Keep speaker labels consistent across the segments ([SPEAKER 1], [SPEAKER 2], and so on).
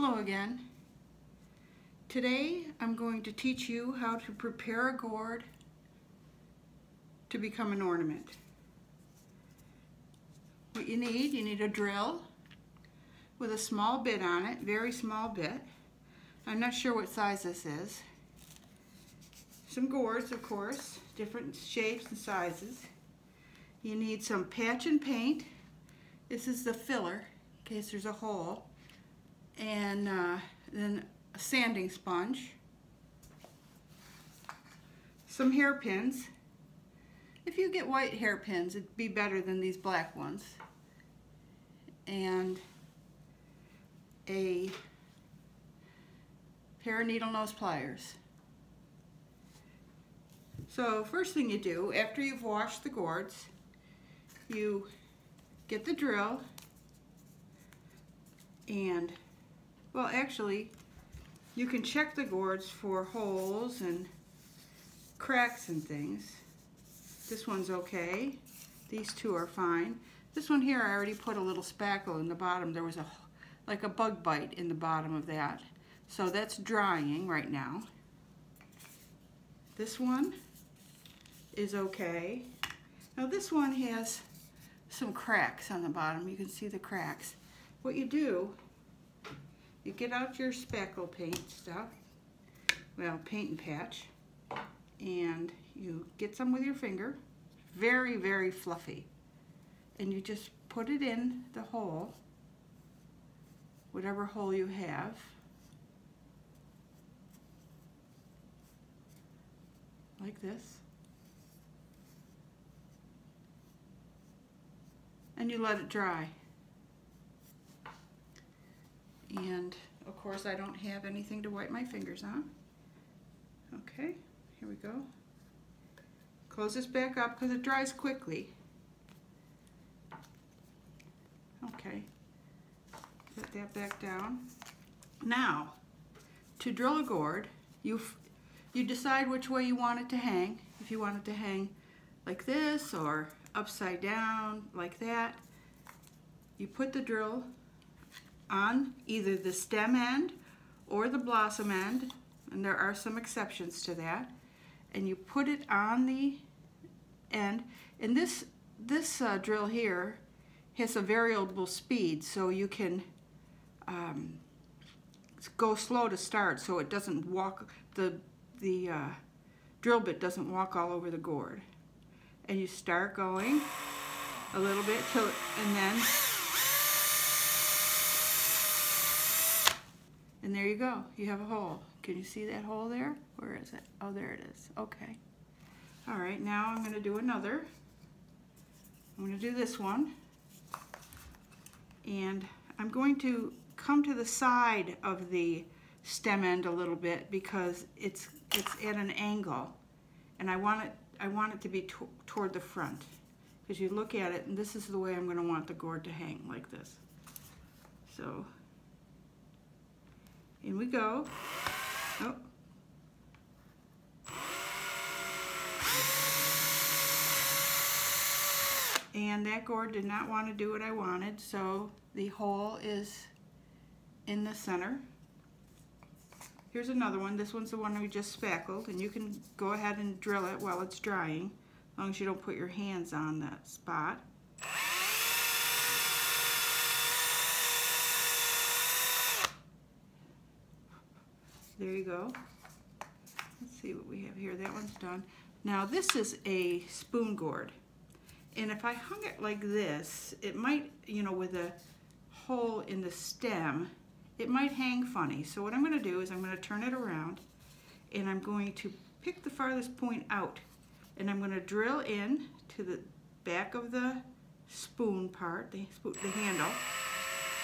[SPEAKER 1] Hello again. Today I'm going to teach you how to prepare a gourd to become an ornament. What you need a drill with a small bit on it, very small bit. I'm not sure what size this is. Some gourds, of course, different shapes and sizes. You need some patch and paint. This is the filler in case there's a hole. And then a sanding sponge. Some hairpins. If you get white hairpins, it'd be better than these black ones. And a pair of needle nose pliers. So first thing you do, after you've washed the gourds, you get the drill and, well, actually, you can check the gourds for holes and cracks and things. This one's okay. These two are fine. This one here, I already put a little spackle in the bottom. There was like a bug bite in the bottom of that. So that's drying right now. This one is okay. Now this one has some cracks on the bottom. You can see the cracks. What you do, you get out your spackle paint stuff, well, paint and patch, and you get some with your finger, very, very fluffy, and you just put it in the hole, whatever hole you have, like this, and you let it dry. And of course I don't have anything to wipe my fingers on. Okay, here we go. Close this back up because it dries quickly. Okay, put that back down. Now, to drill a gourd, you decide which way you want it to hang. If you want it to hang like this or upside down like that, you put the drill on either the stem end or the blossom end, and there are some exceptions to that, and you put it on the end. And this drill here has a variable speed, so you can go slow to start so it doesn't walk, the drill bit doesn't walk all over the gourd. And you start going a little bit till, and there you go, you have a hole. Can you see that hole there? Where is it? Oh, there it is. Okay. All right, now I'm going to do another. I'm going to do this one. And I'm going to come to the side of the stem end a little bit because it's at an angle. And I want it to be toward the front. Because you look at it, and this is the way I'm going to want the gourd to hang, like this. So, in we go. Oh. And that gourd did not want to do what I wanted, so the hole is in the center. Here's another one. This one's the one we just spackled, and you can go ahead and drill it while it's drying, as long as you don't put your hands on that spot. There you go. Let's see what we have here. That one's done. Now this is a spoon gourd. And if I hung it like this, it might, with a hole in the stem, it might hang funny. So what I'm going to do is I'm going to turn it around, and I'm going to pick the farthest point out, and I'm going to drill in to the back of the spoon part, the handle,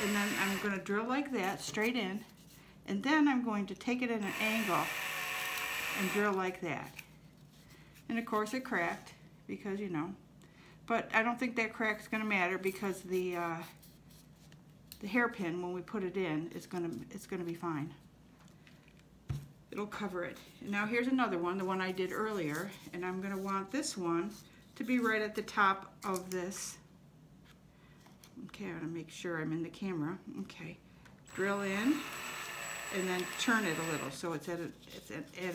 [SPEAKER 1] and then I'm going to drill like that, straight in. And then I'm going to take it at an angle and drill like that. And of course it cracked because, but I don't think that crack's going to matter because the hairpin, when we put it in, it's going to be fine. It'll cover it. And now here's another one, the one I did earlier, and I'm going to want this one to be right at the top of this. Okay, I want to make sure I'm in the camera. Okay, drill in. and then turn it a little so it's at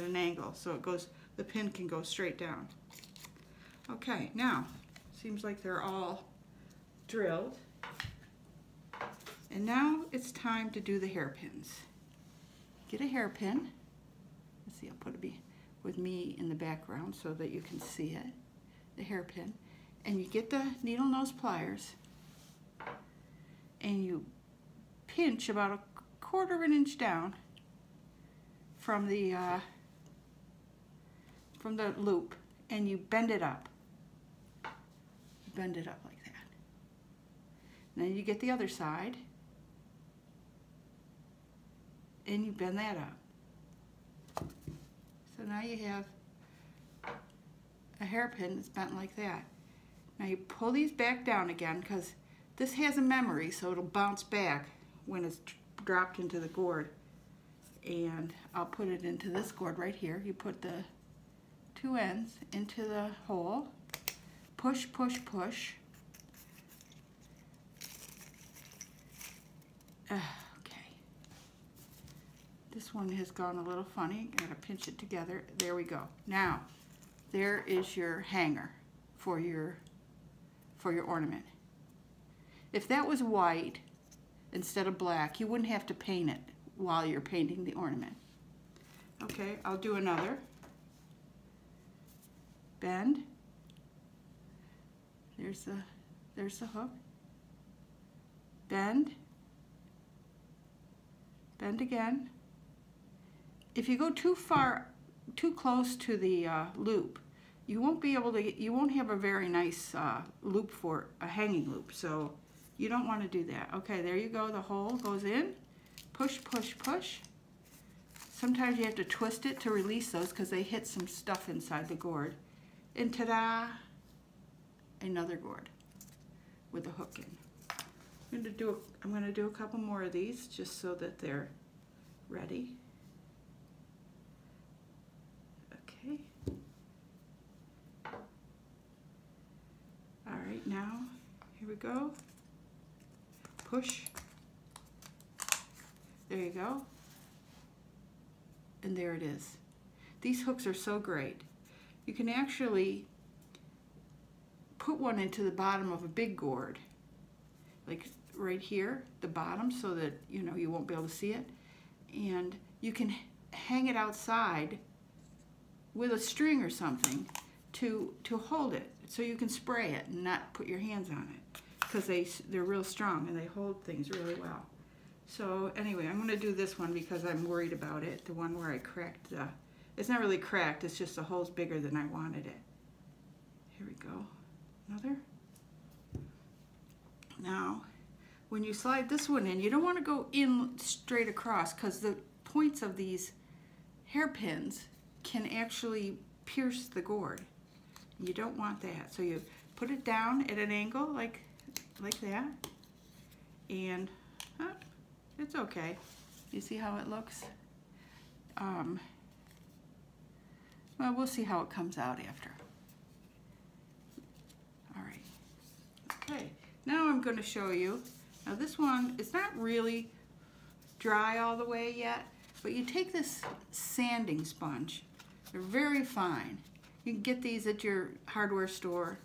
[SPEAKER 1] an angle, so it goes, the pin can go straight down. Okay, now seems like they're all drilled, and now it's time to do the hairpins. Get a hairpin. Let's see, I'll put it with me in the background so that you can see it. The hairpin, and you get the needle nose pliers, and you pinch about 1/4 of an inch down from the loop, and you bend it up. Bend it up like that. And then you get the other side, and you bend that up. So now you have a hairpin that's bent like that. Now you pull these back down again, because this has a memory, so it'll bounce back when it's dropped into the gourd. And I'll put it into this gourd right here. You put the 2 ends into the hole, push, push, push. Okay. This one has gone a little funny. Gotta pinch it together. There we go. Now, there is your hanger for your ornament. If that was white instead of black, you wouldn't have to paint it while you're painting the ornament. Okay, I'll do another. Bend. There's the hook. Bend. Bend again. If you go too close to the loop, you won't have a very nice loop for a hanging loop, so you don't want to do that. Okay, there you go, the hole goes in, push, push, push. Sometimes you have to twist it to release those because they hit some stuff inside the gourd. And ta-da, another gourd with a hook in. I'm going to do a couple more of these just so that they're ready. Okay. All right, now here we go. Push. There you go. And there it is. These hooks are so great. You can actually put one into the bottom of a big gourd, like right here, the bottom, so that you won't be able to see it. And you can hang it outside with a string or something to hold it, so you can spray it and not put your hands on it, because they're real strong and they hold things really well. So anyway, I'm going to do this one because I'm worried about it. The one where I cracked the, it's not really cracked, it's just the hole's bigger than I wanted it. Here we go. Another. Now, when you slide this one in, you don't want to go in straight across, because the points of these hairpins can actually pierce the gourd. You don't want that. So you put it down at an angle like that, and it's okay. You see how it looks? Well, we'll see how it comes out after. All right. Okay. Now I'm going to show you. Now this one, it's not really dry all the way yet, but you take this sanding sponge. They're very fine. You can get these at your hardware store.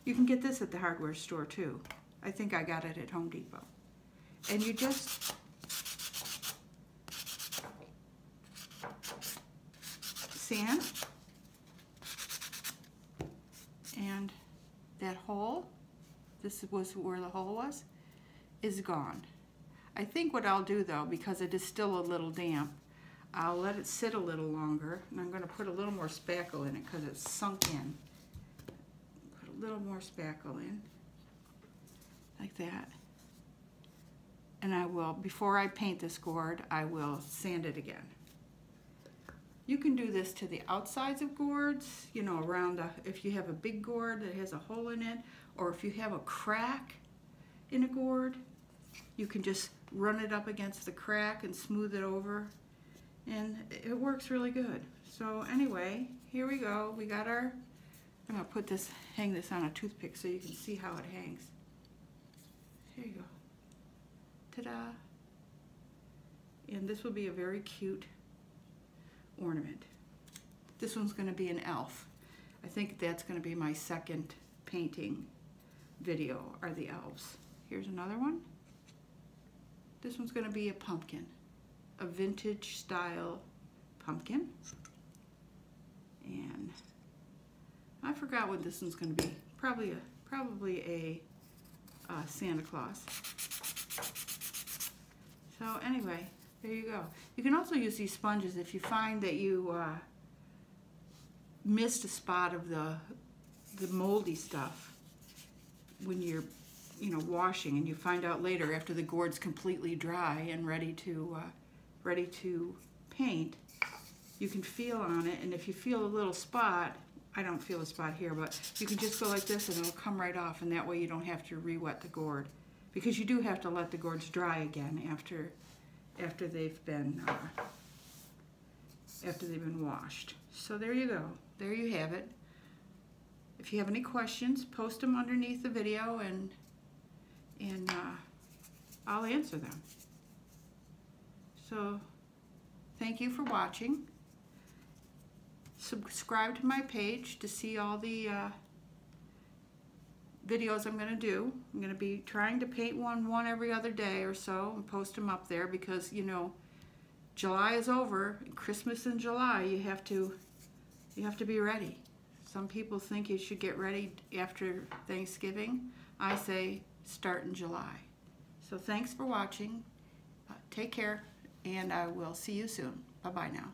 [SPEAKER 1] You can get this at the hardware store too. I think I got it at Home Depot. And you just sand, and that hole, this was where the hole was, is gone. I think what I'll do though, because it is still a little damp, I'll let it sit a little longer, and I'm going to put a little more spackle in it because it's sunk in. Put a little more spackle in, like that. And I will, before I paint this gourd, I will sand it again. You can do this to the outsides of gourds, around if you have a big gourd that has a hole in it, or if you have a crack in a gourd, you can just run it up against the crack and smooth it over, and it works really good. So anyway, here we go. We got our, I'm gonna hang this on a toothpick so you can see how it hangs. Here you go. Ta-da. And this will be a very cute ornament. This one's going to be an elf. I think that's going to be my second painting video, are the elves. Here's another one. This one's going to be a pumpkin, a vintage style pumpkin. And I forgot what this one's going to be. Probably a Santa Claus. So anyway, there you go. You can also use these sponges if you find that you missed a spot of the moldy stuff when you're washing, and you find out later after the gourd's completely dry and ready to paint. You can feel on it, and if you feel a little spot, I don't feel a spot here, but you can just go like this and it'll come right off, and that way you don't have to re-wet the gourd, because you do have to let the gourds dry again after they've been washed. So there you go. There you have it. If you have any questions, post them underneath the video, and I'll answer them. So thank you for watching. Subscribe to my page to see all the videos I'm going to do. I'm going to be trying to paint one every other day or so and post them up there, because July is over. Christmas in July, you have to be ready. Some people think you should get ready after Thanksgiving. I say start in July. So thanks for watching. Take care, and I will see you soon. Bye-bye now.